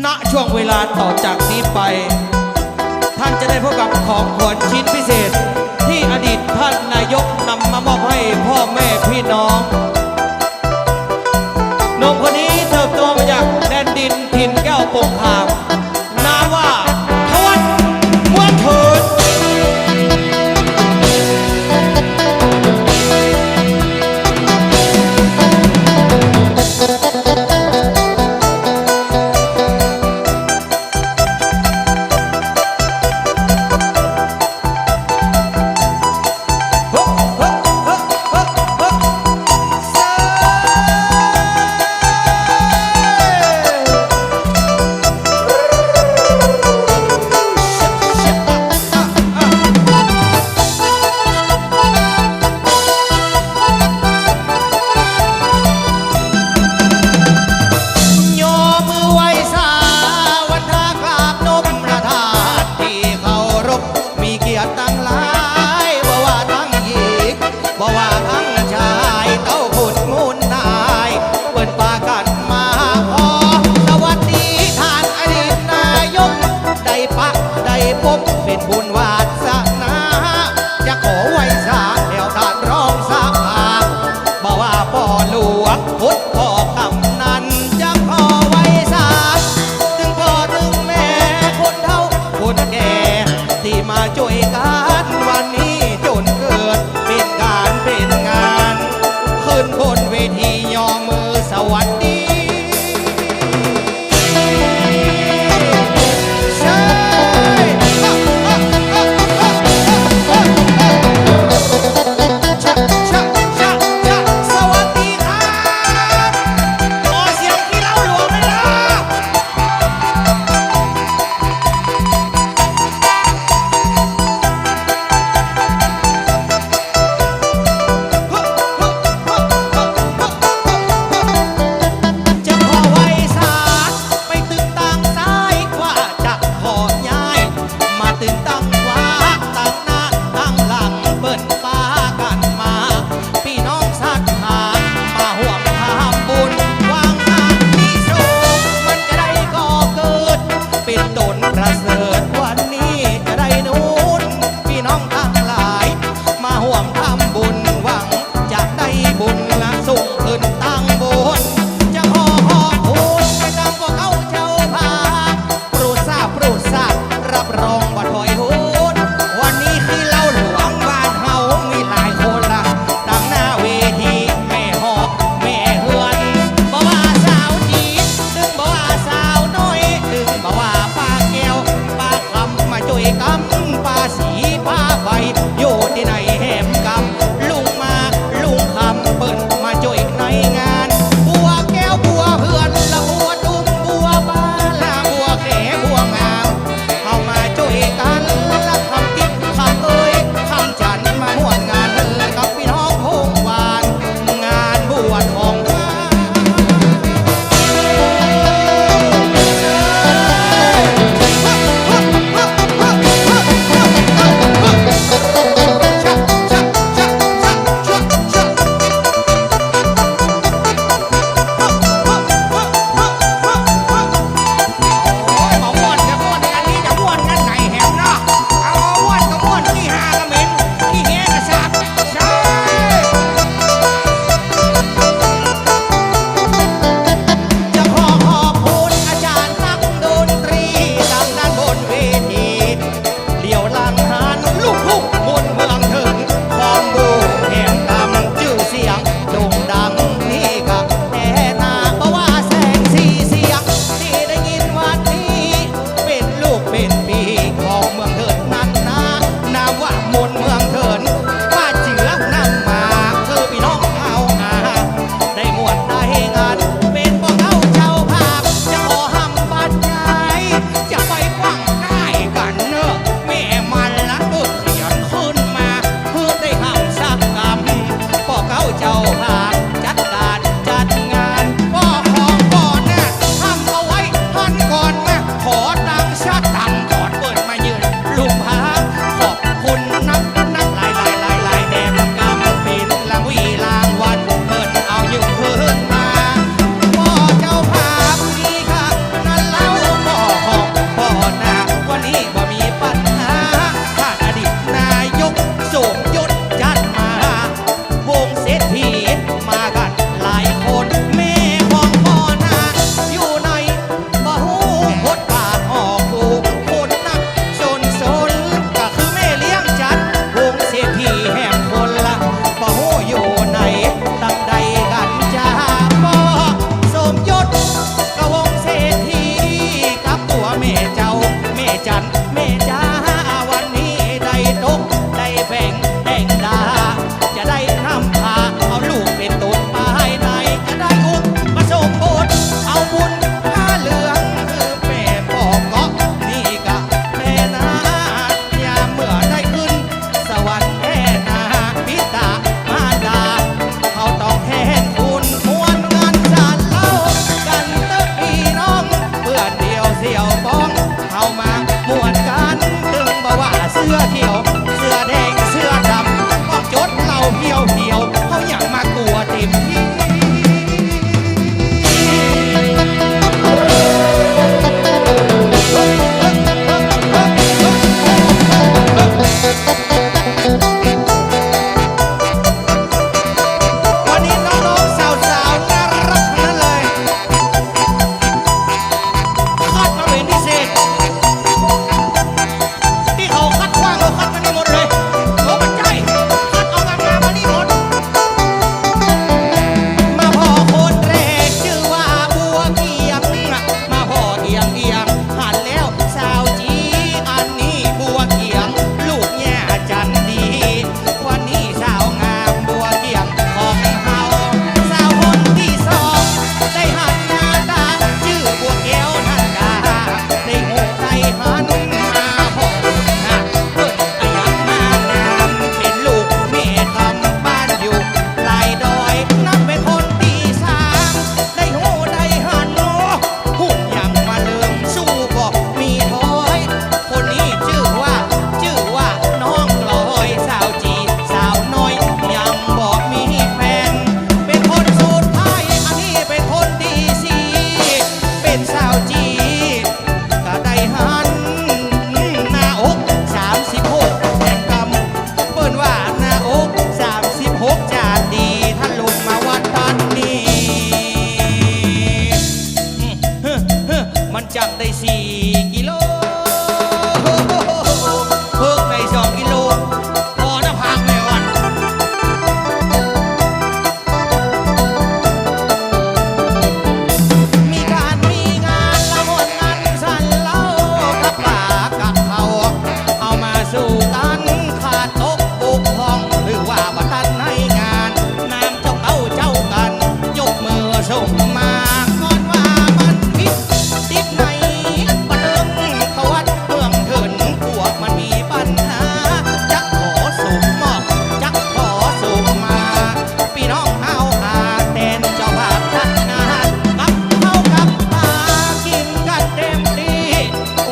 ณช่วงเวลาต่อจากนี้ไปท่านจะได้พบกับของขวัญชิ้นพิเศษที่อดีตท่านนายกนำมามอบให้พ่อแม่พี่น้องหนุ่มคนนี้เติบโตมาจากแดนดินถิ่นแก้วปงคามนามว่าทวัชม้วนเถิด มันจังได้4 กิโลเพิ่งได้2 กิโลพอนะพังไม่วันมีการมีงานละมนงานสั่นเล่ากับปากกับเขาเอามาสู่กันขาดตกบกพร่องหรือว่าบัตันให้งานน้ำเจ้าเอาเจ้ากันยกมือส่งมาก่อนว่ามันผิดติดไหนบัดเอิงเขาวัดเมืองเถินพวกมันมีปัญหาจักขอสูงมอกจักขอสูงมาพี่น้องเฮาหาแทนเจ้าภาพจัดงานกับเฮากับมากินกันเต็มที่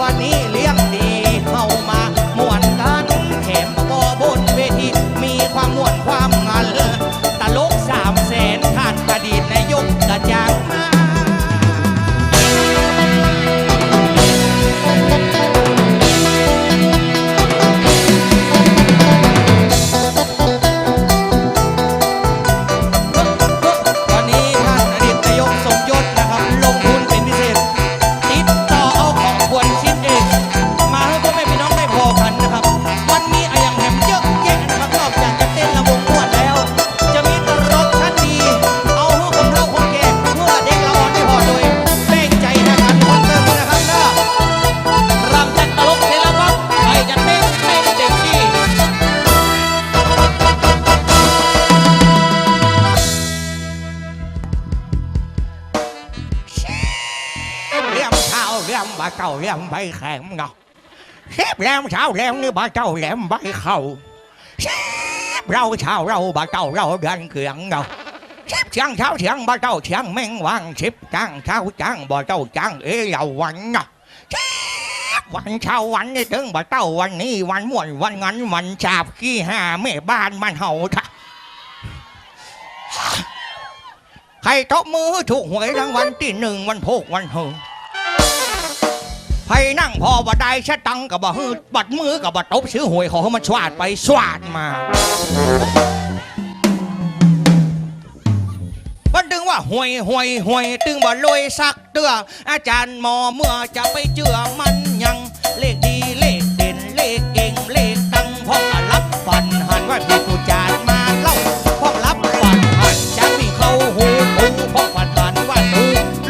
วันนี้เลี้ยงดีเฮามาม่วนกันแถมบ่บนเวทีมีความม่วนความงันตลก300,000ขาดอดีตนายกกระจางมา วันนี้ท่านอดีตนายกสมยศนะครับลงทุนเป็นพิเศษติดต่อเอาของขวัญชิ้นเอกมาให้พ่อแม่พี่น้องได้พอกันนะครับวันนี้อะยังแถมเยอะแยะนะครับนอกจากจะเต้นระวงม่วนแล้ว จะมีตลกชั้นดีเอาหัวคนเฒ่าคนแก่เมื่อเด็กละอ่อนได้พอโดยแบ่งใจนะครับคนเติมนะครับเด้อรำจัดตลกเสร็จแล้วปั๊บใครจะเต้นเต็มที่ เลี้ยงเช้าเลี้ยงบ่าเจ้าเลี้ยงใบแข็งเนาะเชฟแลมเช้าแลมนี่บ่าเจ้าแหลมใบเข่าเชฟเราเช้าเราบ่าเจ้าเราเดินเกลียงเนาะเชฟเชียงเช้าเชียงบ่าเจ้าเชียงแมงวังเชฟจ้างเช้าจ้างบ่าเจ้าจ้างเอ๋ยาวันเนาะเชฟวันเช้าวันนี้ถึงบ่าเจ้าวันนี้วันม่วนวันงั้นวันชาบขี้ห้าแม่บ้านมันเห่าท่าใครตบมือถูกหวยรางวัลที่1วันโพกวันเฮงใครนั่งพอบ่ได้ชะตังกับบ่ฮืดบัดมือกับบ่ตบซื้อหวยขอให้มันสวาดไปสวาดมาวันดึงว่าหวยตึงบ่ลอยสักเตืออาจารย์หมอเมื่อจะไปเจือมันยังเลขดีเลขเด่นเลขเก่งเลขตังพ่อรับฝันหันว่าพี่ผู้จานมาเล่าพ่อรับฝันหันจะมีเข้าหูพ่อฝันหันว่าหนู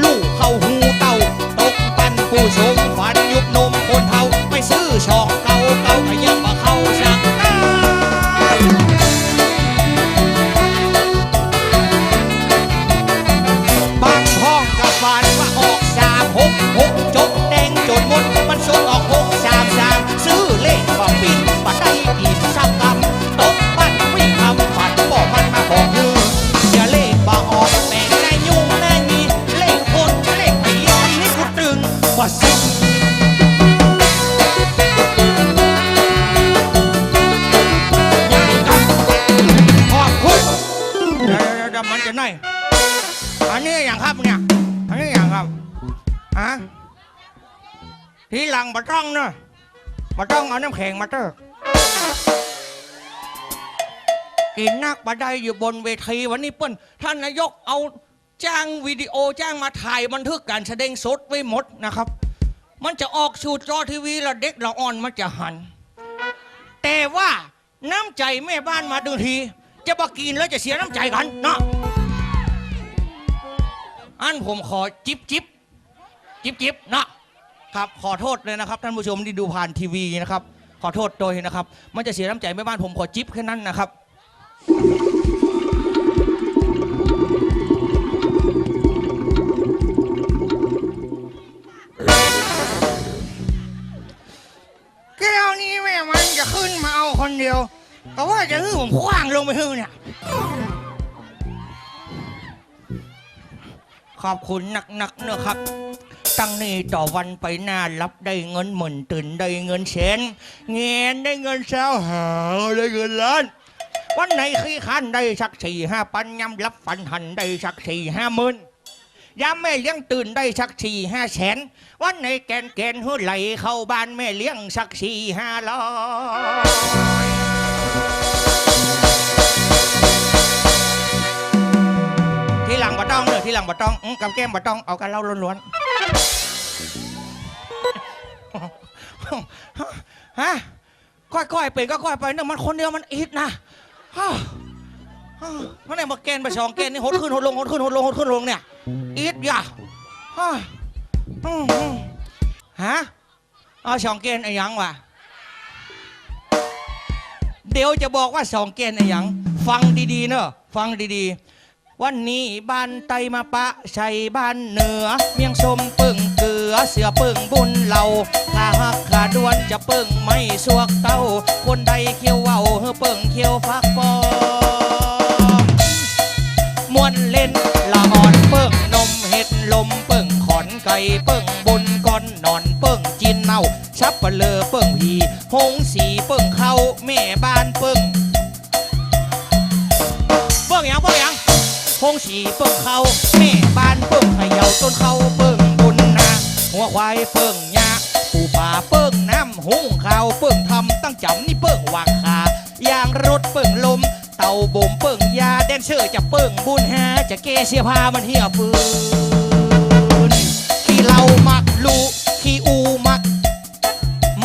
ลูกเข้าหูเต่าตกปันผู้ชมฝันยุบนมคนเท่าไปซื้อช่องเก่าก็ยังมาเข้าสักบางห้องกับฝันว่าออก366จบแดงจนหมดมันสดออก633ซื้อเลขบ่ปิดบ่ได้อีกสักคำตกปันวิ่งคำฝันบอกมันมาบอกมืออย่าเลขบ่ออกแต่งในยุ่งในมีเลขคนเลขผีอันนี้กูตึงว่าสิขอบคุณเดี๋ยวมันจะไหนอันนี้อย่างครับเนี่ยอันนี้อย่างครับฮะทีหลังบ่ต้องเนอะบ่ต้องเอาน้ำแข็งมาเตอกินนักบ่ได้อยู่บนเวทีวันนี้เปิ้นท่านนายกเอาจ้างวิดีโอจ้างมาถ่ายบันทึกการแสดงสดไว้หมดนะครับมันจะออกสู่จอทีวีแล้วเด็กละอ่อนมันจะหันแต่ว่าน้ำใจแม่บ้านมาดูทีจะบ่กินแล้วจะเสียน้ำใจกันเนาะอันผมขอจิบนะครับขอโทษเลยนะครับท่านผู้ชมที่ดูผ่านทีวีนะครับขอโทษโดยนะครับมันจะเสียน้ำใจแม่บ้านผมขอจิบแค่นั้นนะครับแก้วนี้แม่มันจะขึ้นมาเอาคนเดียวก็ว่าจะฮื้อผมคว้างลงไปฮื้อเนี่ยขอบคุณนักๆเนอะครับตั้งนี้ต่อวันไปหน้ารับได้เงินหมื่นตื่นได้เงินแสนเงินได้เงินแสนหาได้เงินล้านวันไหนขี้ขันได้สัก4-5 พันย้ำรับฝันหันได้สัก4-5 หมื่นย้ำแม่เลี้ยงตื่นได้สัก4-5 แสนวันไหนแกนหัวไหลเข้าบ้านแม่เลี้ยงสัก4-500ทีหลังบ่ต้องเนอะทีหลังบ่ต้องกับแก้มบ่ต้องเอากันเล่าล้วนๆ ฮะค่อยๆเป็นก็ค่อยไปเนี่ยมันคนเดียวมันอิดนะมันไหนมาเกณฑ์ไป2 เกณฑ์นี่หดขึ้นหดลงหดขึ้นหดลงหดขึ้นหดลงเนี่ยอิดอย่าฮะเอา2 เกณฑ์ไอ้ยังวะเดี๋ยวจะบอกว่า2 เกณฑ์ไอ้ยังฟังดีๆเนอะฟังดีๆวันนี้บ้านไตมาปะชัยบ้านเหนือเมียงชมปึ่งเกลือเสือปึ่งบุญเหล่าขาหักขาดวนจะปึ่งไม่สวกเต้าคนใดเขี้ยวเว้าเฮอปึ่งเขี้ยวฟักปอมวนเล่นละอ่อนเปิ้งนมเห็ดลมเปิ้งขอนไก่เปิ้งบนก้อนนอนเปิ้งจินเน่าชับปะเลอเปิ้งหีหงสีเปิ้งเข้าแม่บ้านเปิ้งยังหงสีเปิ้งเข้าแม่บ้านเปิ้งเขย่าต้นเข้าเปิ้งบนนาหัวควายเปิ้งยาปูป่าเปิ้งน้ำหุงข้าวเปิ้งทำตั้งจำนี่เปิ้งวางขายางรถเปิ้งลมเต่าบ่มเปิ้งยาแดนเซอร์จะเปิ้งบุญหาจะเกเสียผ้ามันเหี่ยฟืนขี้เหล้ามักลูขี้อูมัก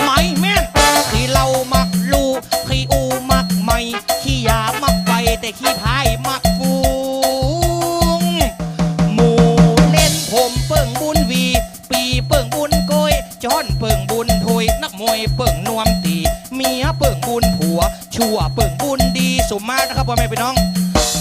ไม่แม่นขี้เหล้ามักลูขี้อูมักไม่ขี้ยามักไปแต่ขี้พายมักฟูงหมูเล่นผมเปิ้งบุญวีปีเปิ้งบุญโกยจอนเปิ้งบุญถวยนักมวยเปิ้งนวมตีเมียเปิ้งบุญผัวชั่วเปิ้งบุญดีสมมาตรนะครับพ่อแม่พี่น้อง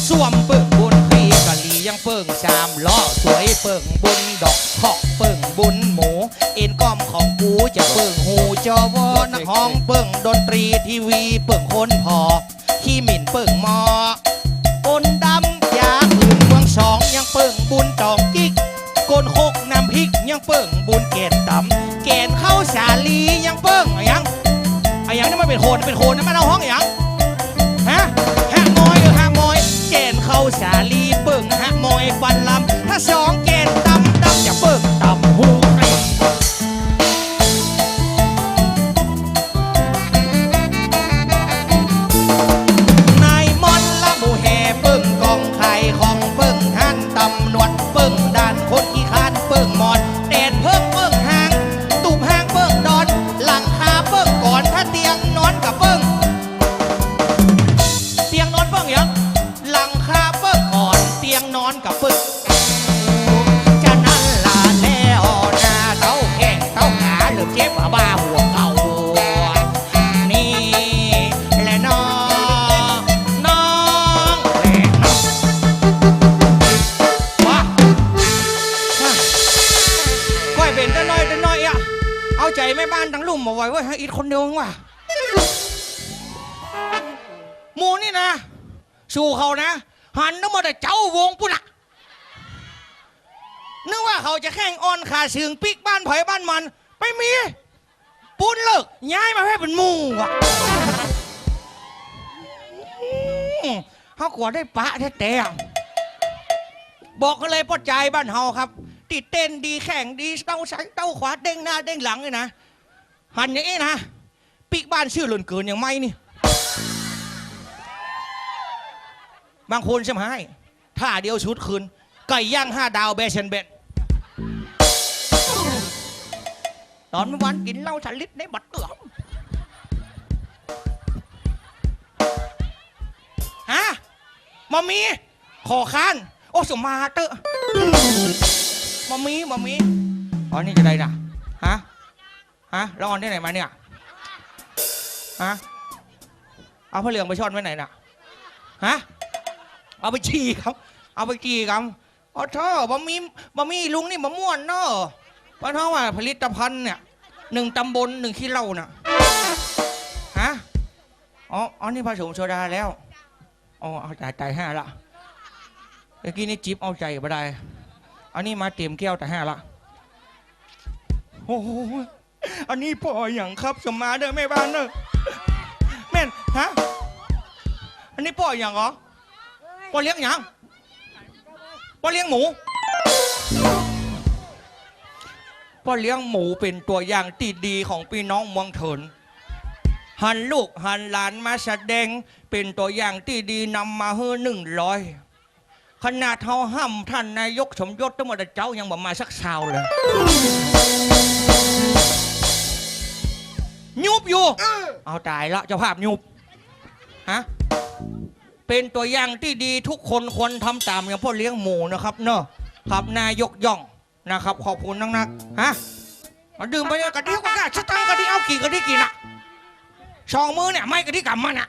สวมเปิ้งบุญพีกะลียังเปิ้ง3 ล้อสวยเปิ้งบุญดอกเคาะเปิ้งบุญหมูเอ็นก้อมของกูจะเปิ้งหูจอวอนักห้องเปิ้งดนตรีทีวีเปิ้งคนพอขี้หมิ่นเปิ้งมอคนดำยาอื่นเมือง2ยังเปิ้งบุญตองกิ๊กโกนโคกน้ำพริกยังเปิ้งบุญเกณฑ์ตำเกณฑ์เข้าสาลียังเปิ้งยังนี่มันเป็นโคนนะมันเอาห้องยังฮะมอยเกณฑ์เข้าสาลีเปิ้งมอยฟันลำถ้า2 เกณฑ์ตำจะเปิ้งตำหูกรีนายมอนละหมูแห่เปิ้งกองไข่ของเปิ้งหันตำนวดเปิ้งด่านคนขี้คานเปิ้งมอนแดดเพิ่งเปิ้งหางตูบหางเปิ้งดอนหลังคาเปิ้งก่อนถ้าเตียงนอนกับเปิ้งเตียงนอนเปิ้งยังหลังคาเปิ้งก่อนเตียงนอนกับเปิ้งจะนั่นลาแล้วหน้าเต้าแข้งเต้าขาหรือเจ็บบ้าหัวเก่านี่แหละน้องแหละก้อยเป็นแต่น้อยอ่ะเอาใจแม่บ้านทั้งลุ่มมาไว้ไว้ให้อีกคนเดียวว่ะหมูนี่นะสู่เขานะหันนึกมาแต่เจ้าวงปุ่นอะนึกว่าเขาจะแข่งออนขาสึงปิกบ้านไผ่บ้านมันไม่มีปุ่นเลิกย้ายมาให้เป็นหมูอ่ะเขากว่าได้ปะแท้ๆบอกกันเลยป้อใจบ้านเฮาครับติดเต้นดีแข่งดีเต้าซ้ายเต้าขวาเด้งหน้าเด้งหลังเลยนะหันอย่างนี้นะปิกบ้านชื่อหล่นเกินอย่างไม่นี่บางคนใช่ไหมท่าเดียวชุดคืนไก่ย่าง5 ดาวแบชเชนเบนตอนเมื่อวานกินเหล้าฉันลิตในบัดเตือฮะมามีขอค้านโอ้สมาเตอร์มามีอ๋อนี่จะได้น่ะฮะแล้วออนที่ไหนมาเนี่ยฮะเอาผ้าเหลืองไปช่อนไว้ไหนน่ะฮะเอาไปจีครับอ๋อเธอบะมีลุงนี่มะม่วนเนาะเพราะว่าผลิตภัณฑ์เนี่ย1 ตำบล 1 ขี้เหล้าน่ะฮะอ๋อนี่ผสมโซดาแล้วอ๋อเอาจ่าย5 ละเมื่อกี้นี่จิ๊บเอาใจมาได้อันนี้มาเต็มแก้วแต่5 ละโอ้โหอันนี้ปล่อยอย่างครับสมมาเด้อแม่บ้านเด้อแม่นฮะอันนี้ปล่อยอย่างเหรอปล่อยเลี้ยงอย่างปล่อยเลี้ยงหมูปล่อยเลี้ยงหมูเป็นตัวอย่างที่ดีของพี่น้องเมืองเถินหันลูกหันหลานมาแสดงเป็นตัวอย่างที่ดีนำมาให้100ขนาดเท่าห้ำท่านนายกสมยศทั้งหมดเจ้ายังบอกมาสักชาวเลย เอาตายละเจ้าภาพยุบฮะเป็นตัวอย่างที่ดีทุกคนควรทำตามอย่างพ่อเลี้ยงหมูนะครับเนอะครับนายกย่องนะครับขอบคุณนักๆฮะมาดื่มไปเลยกะทิก็กล้าชัดตังกะทิเอากี่กะทิกินอ่ะสองมือเนี่ยไม่กะทิกำมันอ่ะ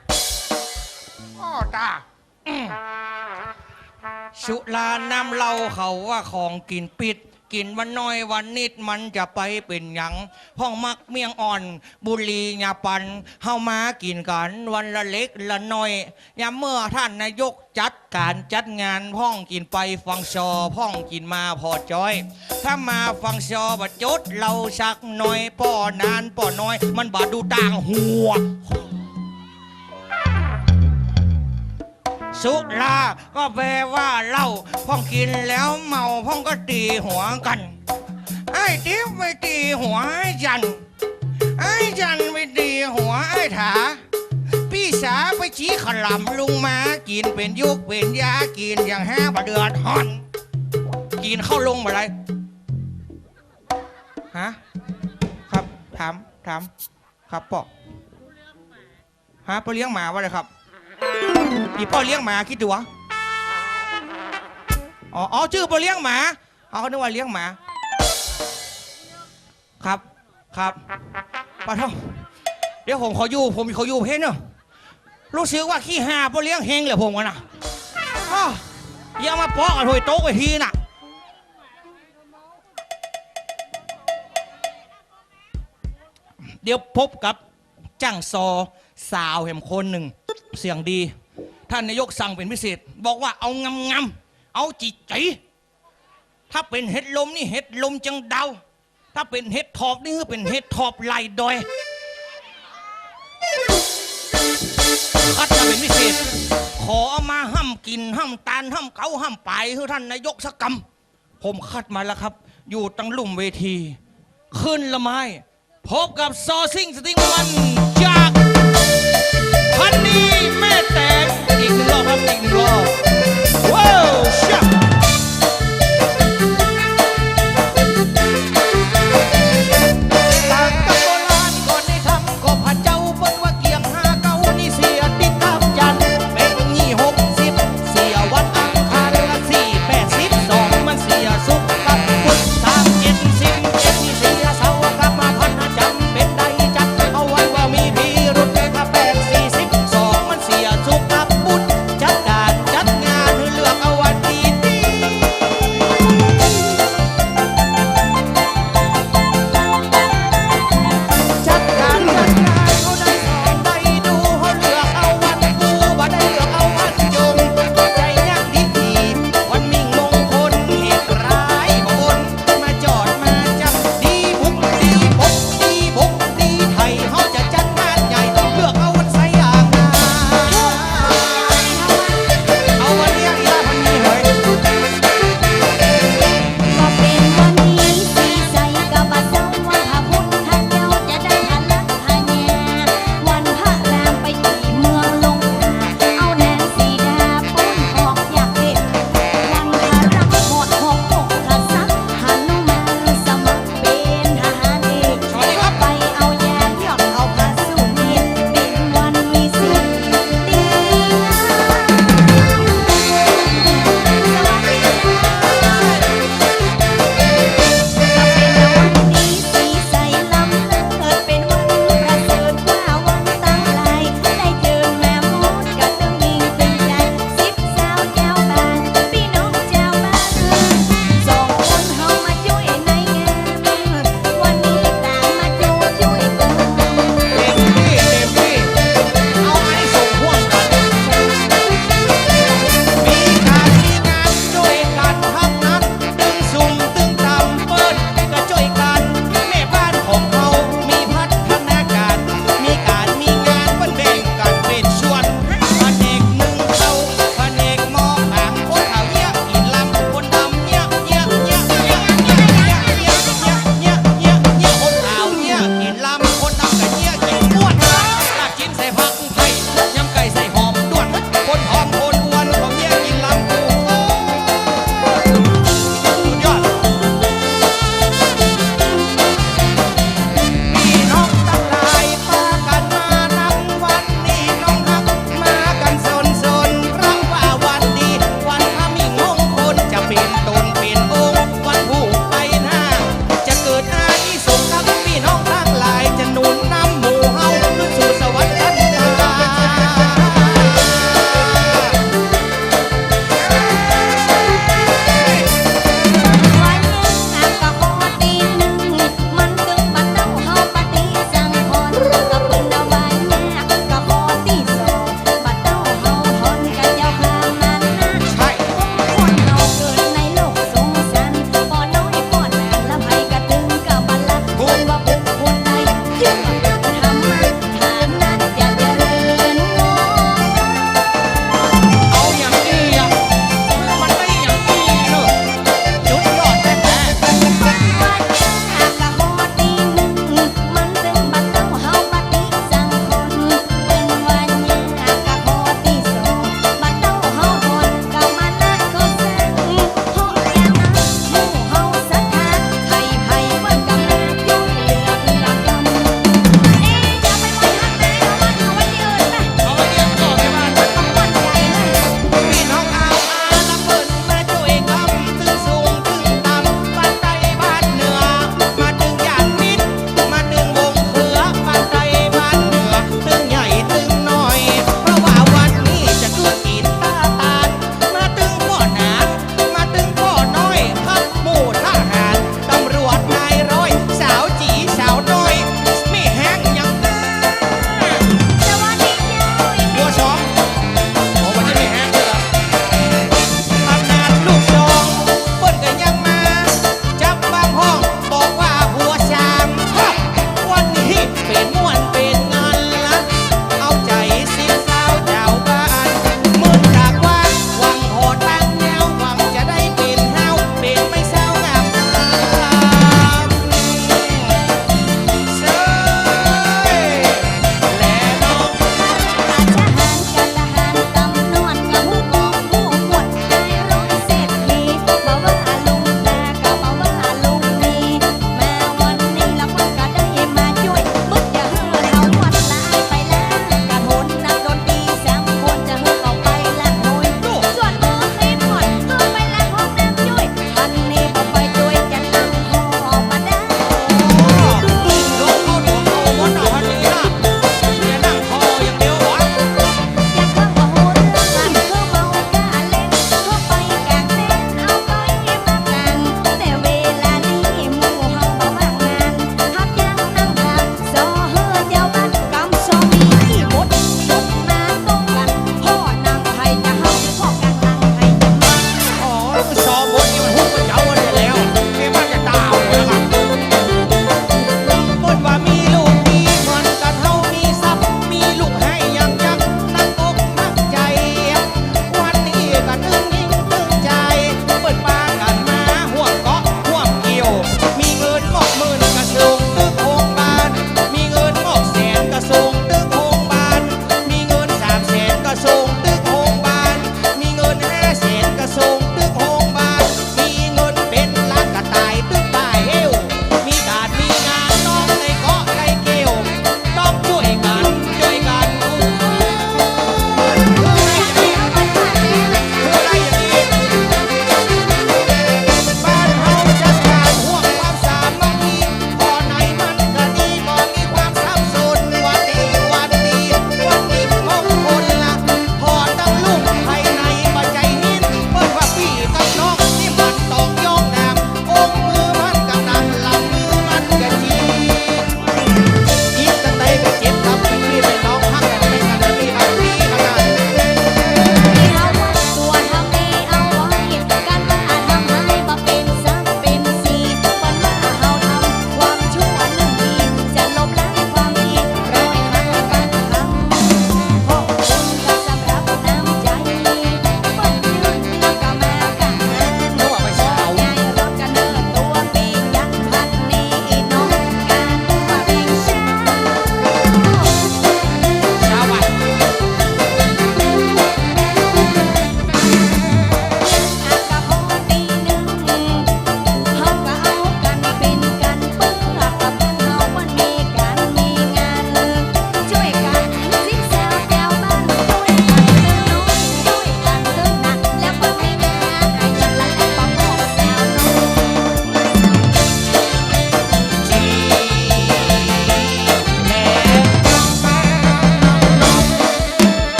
อ้อตาสุราน้ำเหล้าเขาว่าของกินปิดกินวันน้อยวันนิดมันจะไปเป็นหยังห้องมักเมียงอ่อนบุรียาปันเฮามากินกันวันละเล็กละน้อยยามเมื่อท่านนายกจัดการจัดงานห้องกินไปฟังชอห้องกินมาพอจอยถ้ามาฟังชอบัดจดเราสักหน่อยป้อนานป้อน้อยมันบาดดูต่างหัวสุราก็แปลว่าเหล้าพ่องกินแล้วเมาพ่องก็ตีหัวกันไอ้ติ๊บไปตีหัวไอ้จันไปตีหัวไอ้ถาพี่สาไปชี้ขลำลุงมากินเป็นยุกเป็นยากินอย่างแห้บะเดือดฮอนกินเข้าลงมาเลยฮะครับถามครับปอฮะไปเลี้ยงหมาว่าเลยครับพี่พ่อเลี้ยงหมาคิดดูวะอ๋อชื่อพ่อเลี้ยงหมาเขานึกว่าเลี้ยงหมาครับปะเท่าเดี๋ยวผมขออยู่เพชรเนอะรู้สึกว่าขี้หาพ่อเลี้ยงเฮงเหรอผมกันนะอย่ามาปอกกันถอยโต๊ะไปทีน่ะเดี๋ยวพบกับจ้างซอสาวแห่งคนหนึ่งเสียงดีท่านนายกสั่งเป็นพิเศษบอกว่าเอางำเอาจิใจถ้าเป็นเห็ดลมนี่เห็ดลมจังเดาถ้าเป็นเห็ดทอบนี่คือเป็นเห็ดทอบไหลดอยคัดมาเป็นพิเศษขอเอามาห้ำกินห้ำตาลห้ำเกาห้ำไปคือท่านนายกสักกำผมคัดมาแล้วครับอยู่ตั้งลุ่มเวทีขึ้นละไม้พบกับซอซิ่งสติงวันจากพันนี้แม่แตงอีกหนึ่งรอบครับอีกหนึ่งรอบว้าวชับต่างกับโบราณก่อนได้ทำก็ผัดเจ้าเปิ้นว่าเกี่ยงหาเก้านี่เสียติดตามจันเป็นยี่60เสียวันอังคารละ482มันเสียสุกกับพุธ37นี่เสียเสาร์กับมาพันจำเป็นใดจัดเอาไว้ว่ามีพิรุธแต่ถ้า842มันเสียสุกกับพุธจัดการจัดงานเลือกเอาวันที่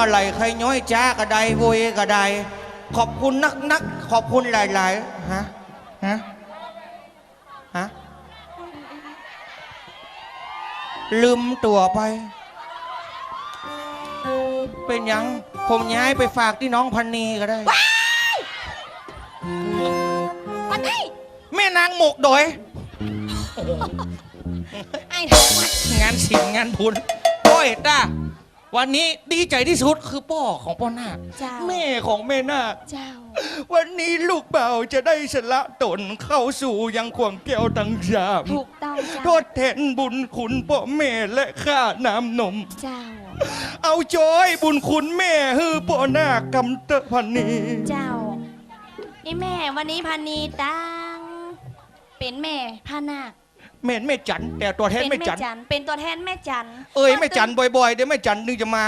ไหลใครย้อยจ้าก็ได้โวยก็ได้ขอบคุณนักขอบคุณหลายๆฮะลืมตัวไป เป็นยังผมย้ายไปฝากที่น้องพันนีก็ได้ วันไหน แม่นางหมกโดย ไอ้ทองวัด งานศิลป์งานบุญโอ้ยต้าวันนี้ดีใจที่สุดคือพ่อของพ่อนาค เจ้า แม่ของแม่นาค เจ้า วันนี้ลูกเบาจะได้สละตนเข้าสู่ยังขวงแก้วตั้งสาม ถูกต้องเจ้า ทดแทนบุญคุณพ่อแม่และข้าน้ำนม เจ้า เอาจอยบุญคุณแม่ฮือพ่อนาคกำเตะพันนี เจ้าอีแม่วันนี้พันนีตังเป็นแม่พานาค แม่นแม่จันแต่ตัวแทน เป็น แม่ แม่ จัน จันเป็นตัวแทนแม่จัน เอ้ยแม่จันบ่อยๆเดี๋ยวแม่จันนึงจะมา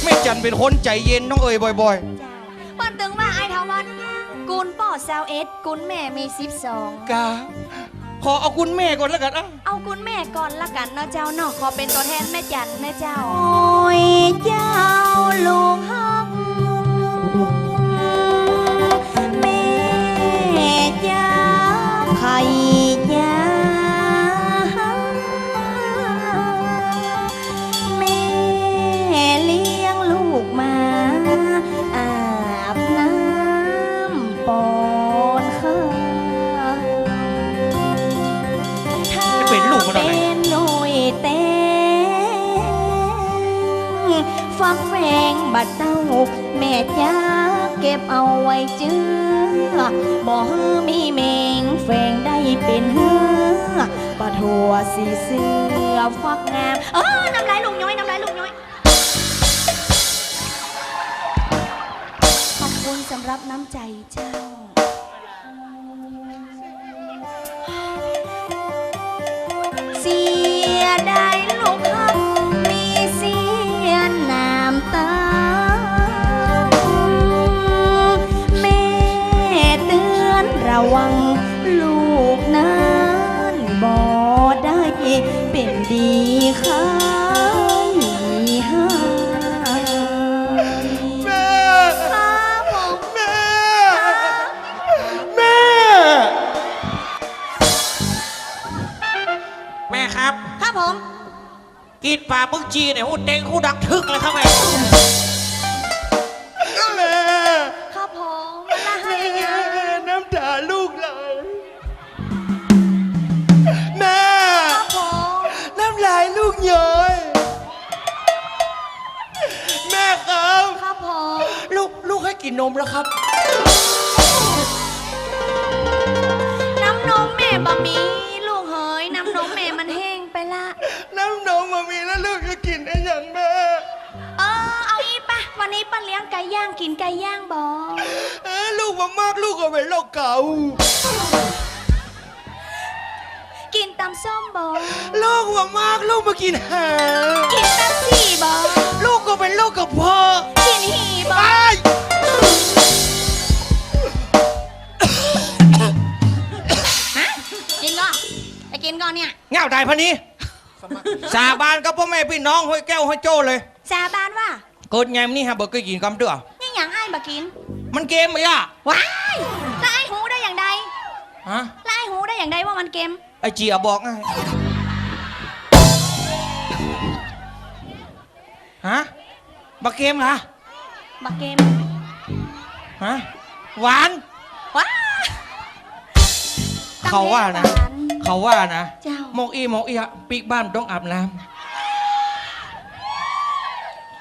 แม่จันเป็นคนใจเย็นน้องเอ้ยบ่อย เจ้าวันตึงว่าไอ้ทองวัดกุลป่อซาวเอสกุลแม่มี12 ๆกาขอเอาคุณแม่ก่อนแล้วกันอ่ะ เอากุลแม่ก่อนละกันเนาะเจ้าเนาะขอเป็นตัวแทนแม่จันแม่เจ้าโอ้ยเจ้าลูกฮักแม่จ้าไข่จ้าแม่เลี้ยงลูกมาอาบน้ำปอนข้าว จะเป็นลูกมันอะไร เป็นหน่วยเต้ฟักแฟงบัดเต้าแม่จ้าเก็บเอาไว้เจือบ่มีแมงแฝงได้เป็นเหือปะทัวสีเสือฟักงามน้ำลายลูกย้อยน้ำลายลูกย้อยขอบคุณสำหรับน้ำใจเจ้า เสียดายลูกคำมีเสียน้ำตาแม่เตือนระวังลูกนั้นบ่ได้เป็นดีข้ายหา แม่ ครับผม แม่แม่ แม่ครับ ครับผม กินปลาบึกจีเนี่ยหูเด้งหูดังทึกเลยครับแม่ แม่ ครับผมละให้ยัง น้ำตาลูกไหลแม่ ครับผม น้ำลายลูกย้อยแม่ครับ ครับผม ลูกให้กินนมแล้วครับ น้ำนมแม่บะมีลูกเฮ้ยน้ำนมแม่มันแห้งไปละ น้ำนมมามีแล้วลูกจะกินได้อย่างแม่ เอาอีปะวันนี้ป้าเลี้ยงไก่ย่างกินไก่ย่างบอ ลูกมากๆลูกก็เป็นโรคเก่า กินตำส้มบอ ลูกมากๆลูกมากินหา กินตำสี่บอ ลูกก็เป็นโรคกระเพาะ กินหีบอ ไอ้ ฮะกินก่อนไปกินก่อนเนี่ย เงาตายพันนี้สาบานกับพ่อแม่พี่น้องห้อยแก้วห้อยโจ้เลย สาบานว่า เกิดไงมนี่ฮะบอกเคยกินกำเดือ นี่อย่างไอ้บะกิน มันเกมไหมอ่ะ ว้ายแล้วไอ้หูได้อย่างใด ฮะ แล้วไอ้หูได้อย่างใดว่ามันเกม ไอเจียบอกไงฮะบักเกมเหรอบ ะเกม ฮะหวาน ว้า เขาว่านะ ตั้งแต่ เขาว่านะ เจ้า โมกอีอะปีกบ้านต้องอาบน้ำ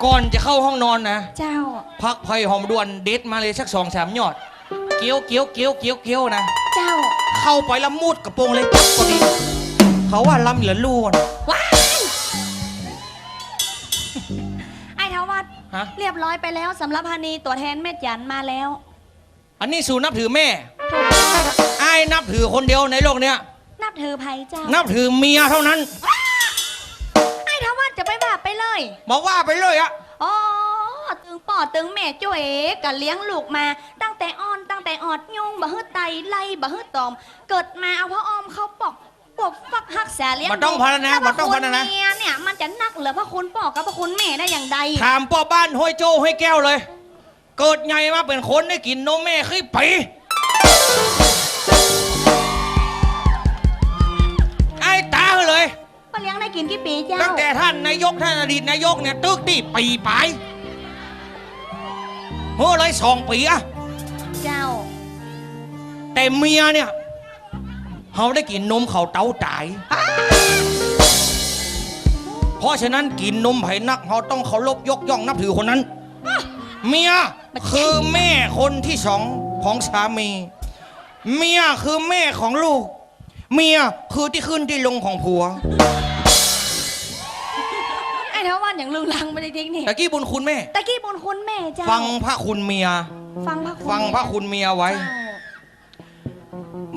ก่อนจะเข้าห้องนอนนะ เจ้า พักไผ่หอมด่วนเด็ดมาเลยสัก2-3 ยอด เกี้ยวนะ เจ้า เข้าไปละมุดกระโปรงเลยจับพอดีเขาว่าลำเหลือล้วน ว้ายไอ้ทวัด ฮะ เรียบร้อยไปแล้วสำหรับพานีตัวแทนแม่จันมาแล้ว อันนี้สู่นับถือแม่ ถูกต้อง ไอ้ายนับถือคนเดียวในโลกเนี้ย นับถือไผ่เจ้า นับถือเมียเท่านั้น ไอ้ทวัดจะไปว่าไปเลย บอกว่าไปเลยอะ อ๋อตึงป่อตึงแม่จ้วยกับเลี้ยงลูกมาตั้งแต่อ้อนตั้งแต่ออดยุงบ่ฮึดไตไล่บ่ฮึดตอม เกิดมาเอาพ่ออ้อมเข้าปอก บฟักฮักแสเลี้ยง บ่ต้องพรรณนาบ่ต้องพรรณนา เมียเนี่ยมันจะนักเหลือพระคุณพ่อกับพระคุณแม่ได้อย่างใด ถามพ่อบ้านห้วยโจ้ห้วยแก้วเลย เกิดไงมาเป็นคนได้กินนมแม่ขี้ปีไอ้ตาเลย ป้าเลี้ยงได้กินกี่ปีเจ้า ตั้งแต่ท่านนายกท่านอดีตนายกเนี่ยตึกที่ปีไปโหเลย2 ปีอะ เจ้า แต่เมียเนี่ยเขาได้กินนมเขาเต้าตาย เพราะฉะนั้นกินนมไผ่นักเขาต้องเคารพยกย่องนับถือคนนั้น เมียคือแม่คนที่2ของสามี เมียคือแม่ของลูก เมียคือที่ขึ้นที่ลงของผัว ไอ้เท้าวันอย่างลืมลังไม่ได้ทิ้งนี่ ตะกี้บุญคุณแม่ ตะกี้บุญคุณแม่เจ้า ฟังพระคุณเมีย ฟังพระคุณ ฟังพระคุณเมียไว้ เจ้า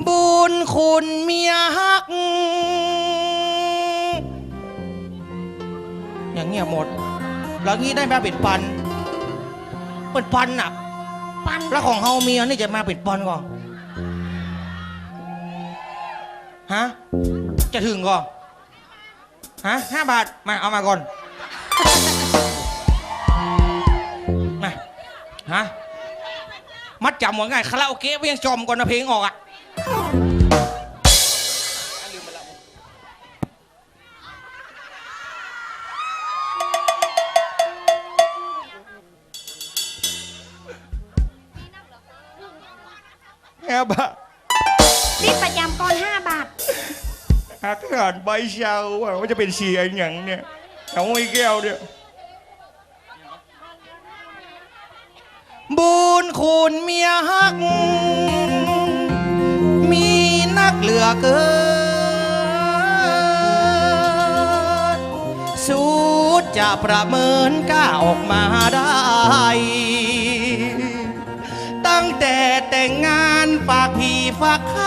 บุญคุณเมียฮัก อย่างเงี้ยหมด แล้วงี้ได้มาเป็นปันอ่ะ ปัน แล้วของเฮาเมียนี่จะมาเป็นปันก่อนฮะ จะถึงก่อนฮะ5 บาท มาเอามาก่อน มาฮะ มัดจำว่าไงคาราโอเกะเพียงจอมก่อนนะเพลงออกอ่ะ 5 บาท ติดประจำก่อน5 บาท อาหารใบเชาว่าจะเป็นเสียอย่างเนี่ยเอาไว้แก้วเนี่ยบุญคุณเมียฮัก มีนักเหลือเกินสูดจะประเมินกล้าออกมาได้ ตั้งแต่แต่งงานฝากพี่ฝากใคร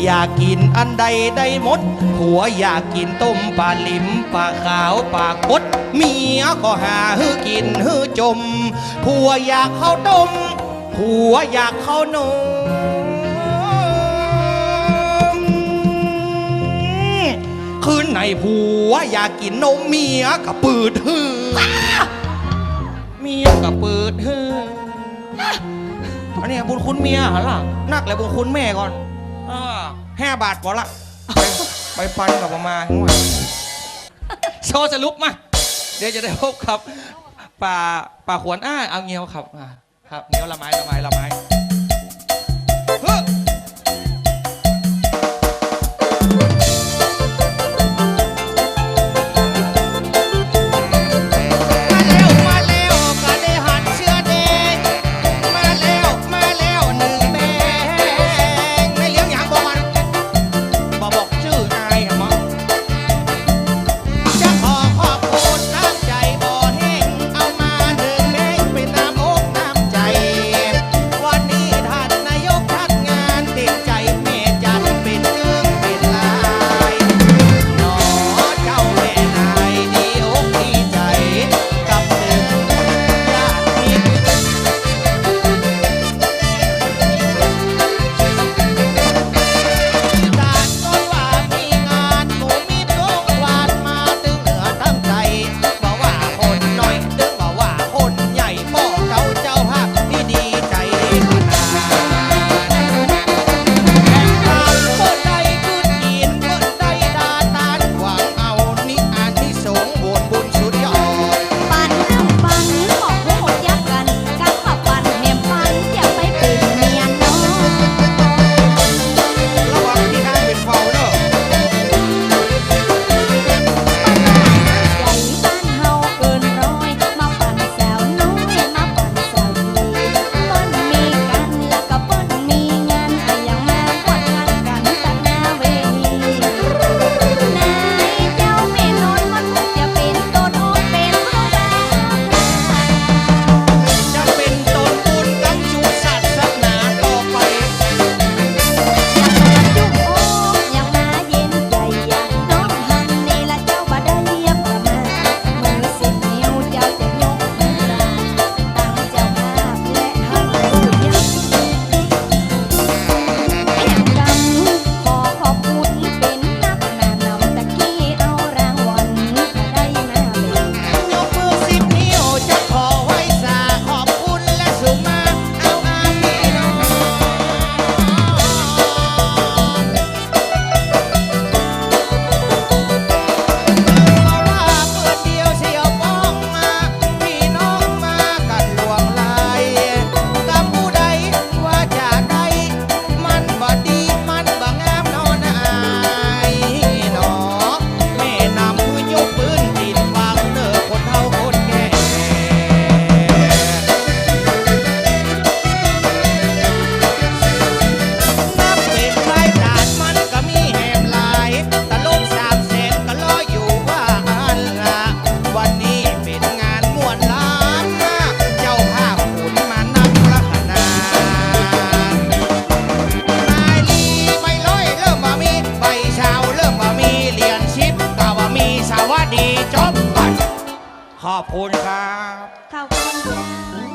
อยากกินอันใดได้หมด ผัวอยากกินต้มปลาลิมปลาขาวปลากดเมียก็หาฮื้อกินฮื้อจม ผัวอยากเข้าวต้ม ผัวอยากเข้าวนมคืนไหนผัวอยากกินนมเมียก็เปิดฮื้อเมียก็เปิดฮื้ออันนี้บุญคุณเมียเหรอล่ะนักเลยบุญคุณแม่ก่อน5 บาทพอละไปปันกับมาทั้งวันโชว์สรุปมา เดี๋ยวจะได้พบกับป่าขวนเอาเงี้ยวครับครับเงี้ยวละไม้เฮ้ยมาแล้วก็ได้หันเสื้อแดงมาแล้ว1 แบงไม่เลี้ยงอย่างบอกมันบอกชื่อนายเหรอจะขอขอบคุณน้ำใจบ่อแห้งเอามา1 แบงเป็นน้ำอกน้ำใจวันนี้ท่านนายกทักงาน ขอบคุณครับ ขอบคุณจ้า